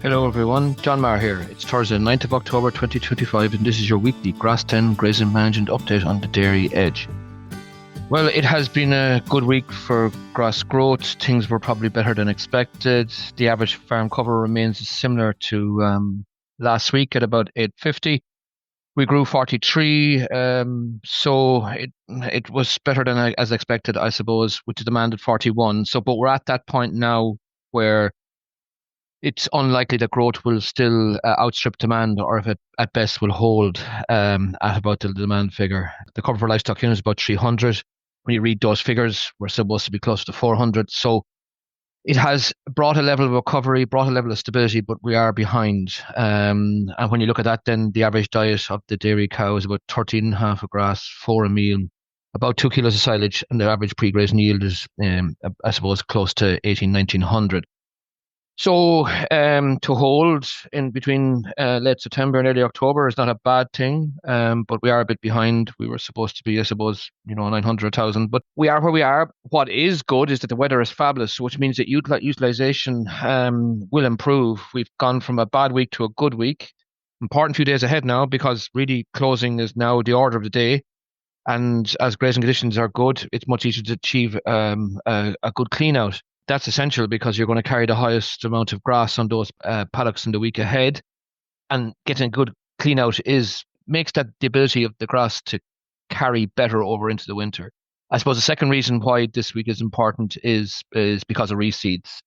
Hello everyone, John Maher here. It's Thursday, 9th of October 2025 and this is your weekly Grass10 grazing management update on the dairy edge. Well, it has been a good week for grass growth. Things were probably better than expected. The average farm cover remains similar to last week at about 850. We grew 43, so it was better than as expected, I suppose, with the demand at 41. But we're at that point now where it's unlikely that growth will still outstrip demand, or if it at best will hold at about the demand figure. The cover for livestock unit is about 300. When you read those figures, we're supposed to be close to 400. So it has brought a level of recovery, brought a level of stability, but we are behind. And when you look at that, then the average diet of the dairy cow is about 13.5 of grass, 4 a meal, about 2 kilos of silage, and the average pre-grazing yield is, I suppose, close to 1900. So to hold in between late September and early October is not a bad thing, but we are a bit behind. We were supposed to be, I suppose, 900,000, but we are where we are. What is good is that the weather is fabulous, which means that utilization will improve. We've gone from a bad week to a good week. Important few days ahead now, because really closing is now the order of the day. And as grazing conditions are good, it's much easier to achieve a good clean out. That's essential because you're going to carry the highest amount of grass on those paddocks in the week ahead, and getting a good clean out makes that the ability of the grass to carry better over into the winter. I suppose the second reason why this week is important is because of reseeds.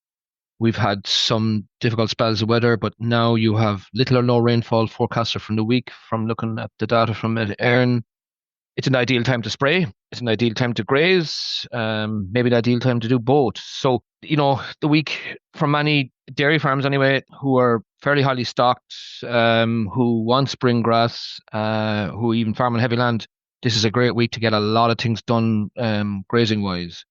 We've had some difficult spells of weather, but now you have little or no rainfall forecasted from the week. From looking at the data from Maher, it's an ideal time to spray. It's an ideal time to graze. Maybe an ideal time to do both. So, the week for many dairy farms anyway, who are fairly highly stocked, who want spring grass, who even farm on heavy land, this is a great week to get a lot of things done grazing wise.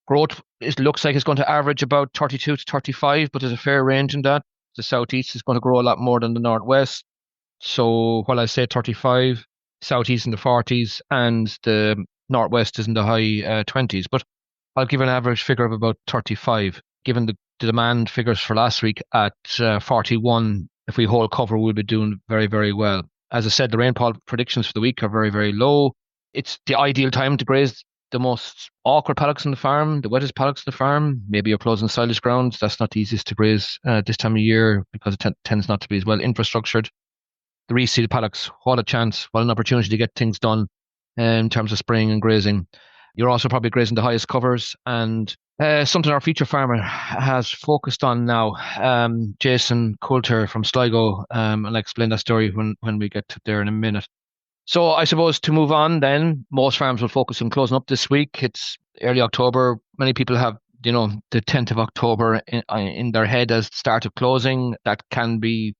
Growth, it looks like it's going to average about 32 to 35, but there's a fair range in that. The southeast is going to grow a lot more than the northwest. So while I say 35, southeast in the 40s and the northwest is in the high 20s, but I'll give an average figure of about 35. Given the demand figures for last week at 41, if we hold cover, we'll be doing very, very well. As I said, the rainfall predictions for the week are very, very low. It's the ideal time to graze the most awkward paddocks on the farm, the wettest paddocks on the farm. Maybe you're closing silage grounds. That's not the easiest to graze this time of year because it tends not to be as well infrastructured. The reseed paddocks, what a chance, what an opportunity to get things done in terms of spraying and grazing. You're also probably grazing the highest covers, and something our feature farmer has focused on now, Jason Coulter from Sligo, and I'll explain that story when we get to there in a minute. So I suppose to move on then, most farms will focus on closing up this week. It's early October. Many people have, the 10th of October in their head as the start of closing. That can be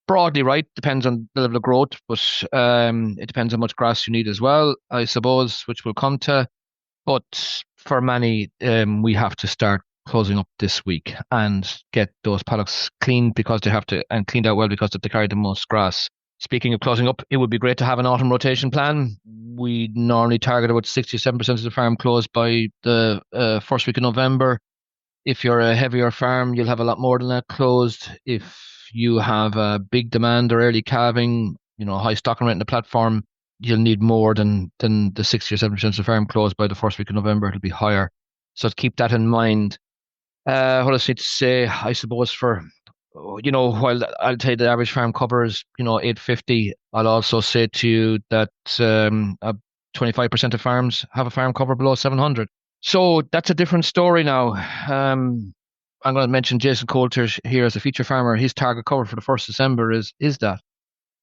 broadly right, depends on the level of growth, but it depends how much grass you need as well, I suppose, which we'll come to. But for many, we have to start closing up this week and get those paddocks cleaned because they have to, and cleaned out well because they carry the most grass. Speaking of closing up, it would be great to have an autumn rotation plan. We normally target about 67% of the farm closed by the first week of November. If you're a heavier farm, you'll have a lot more than that closed. If you have a big demand or early calving, high stocking rate in the platform, you'll need more than the 60 or 70% of the farm closed by the first week of November. It'll be higher. So keep that in mind. What else need to say? I suppose while I'll tell you the average farm cover is, 850, I'll also say to you that 25% of farms have a farm cover below 700. So that's a different story now. I'm going to mention Jason Coulter here as a feature farmer. His target cover for the 1st of December is that.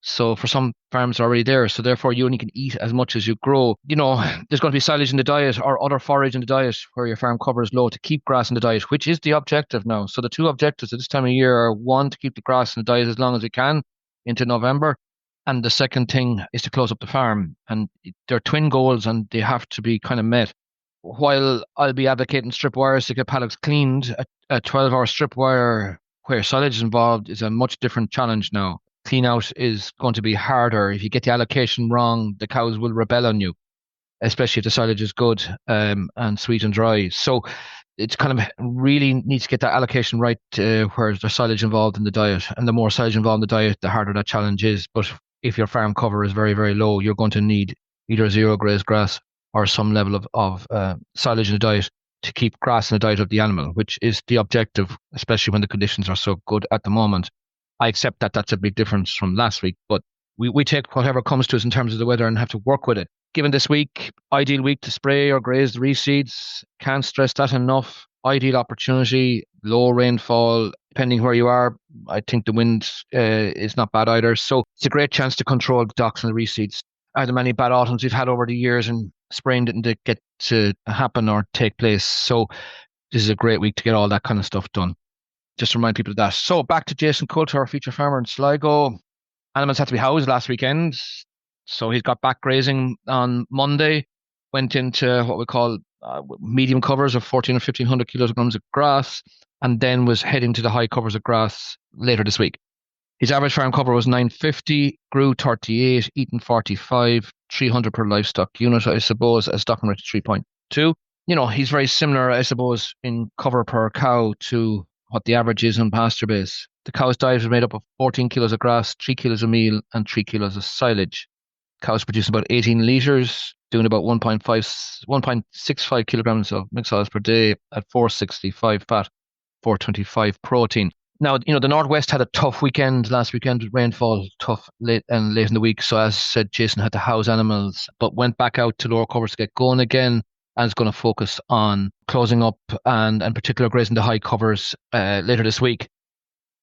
So for some farms are already there. So therefore you only can eat as much as you grow. There's going to be silage in the diet or other forage in the diet where your farm cover is low to keep grass in the diet, which is the objective now. So the two objectives at this time of year are, one, to keep the grass in the diet as long as it can into November. And the second thing is to close up the farm. And they're twin goals and they have to be kind of met. While I'll be advocating strip wires to get paddocks cleaned, a 12-hour strip wire where silage is involved is a much different challenge now. Clean out is going to be harder. If you get the allocation wrong, the cows will rebel on you, especially if the silage is good and sweet and dry. So it's kind of really needs to get that allocation right where there's silage involved in the diet. And the more silage involved in the diet, the harder that challenge is. But if your farm cover is very, very low, you're going to need either zero grazed grass or some level of silage in the diet to keep grass in the diet of the animal, which is the objective, especially when the conditions are so good at the moment. I accept that that's a big difference from last week, but we take whatever comes to us in terms of the weather and have to work with it. Given this week, ideal week to spray or graze the reseeds. Can't stress that enough. Ideal opportunity, low rainfall, depending where you are. I think the wind is not bad either. So it's a great chance to control the docks and the reseeds. Are there many bad autumns we've had over the years and spraying didn't get to happen or take place? So this is a great week to get all that kind of stuff done. Just to remind people of that. So back to Jason Coulter, our feature farmer in Sligo. Animals had to be housed last weekend. So he's got back grazing on Monday, went into what we call medium covers of 14 or 1500 kilograms of grass, and then was heading to the high covers of grass later this week. His average farm cover was 950, grew 38, eaten 45, 300 per livestock unit, I suppose, a stocking rate of 3.2. He's very similar, I suppose, in cover per cow to what the average is on pasture base. The cow's diet is made up of 14 kilos of grass, 3 kilos of meal, and 3 kilos of silage. Cows produce about 18 litres, doing about 1.65 kilograms of mixed oils per day at 465 fat, 425 protein. Now, the Northwest had a tough weekend last weekend with rainfall, tough late in the week. So as said, Jason had to house animals, but went back out to lower covers to get going again and is going to focus on closing up and in particular grazing the high covers later this week.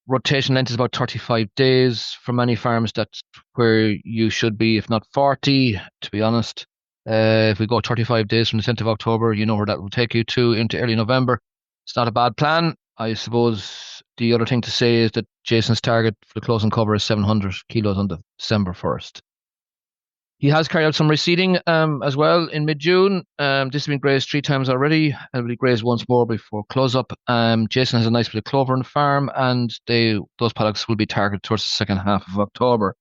Rotation length is about 35 days. For many farms, that's where you should be, if not 40, to be honest. If we go 35 days from the 10th of October, you know where that will take you to into early November. It's not a bad plan. I suppose the other thing to say is that Jason's target for the closing cover is 700 kilos on December 1st. He has carried out some reseeding as well in mid-June. This has been grazed 3 times already and will be grazed once more before close-up. Jason has a nice bit of clover on the farm and those paddocks will be targeted towards the second half of October.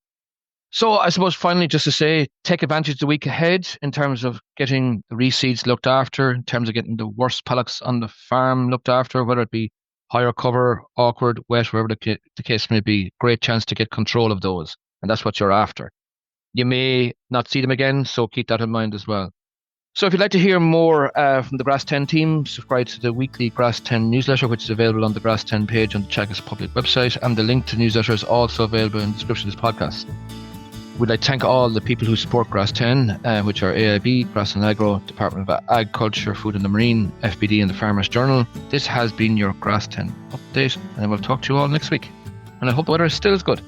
So I suppose finally just to say, take advantage of the week ahead in terms of getting the reseeds looked after, in terms of getting the worst paddocks on the farm looked after, whether it be higher cover, awkward, wet, wherever the case may be. Great chance to get control of those, and that's what you're after. You may not see them again, so keep that in mind as well. So if you'd like to hear more from the Grass10 team, subscribe to the weekly Grass10 newsletter, which is available on the Grass10 page on the Teagasc public website, and the link to the newsletter is also available in the description of this podcast. We'd like to thank all the people who support Grass10, which are AIB, Grass and Agro, Department of Agriculture, Food and the Marine, FBD and the Farmers Journal. This has been your Grass10 update, and I will talk to you all next week. And I hope the weather is still as good.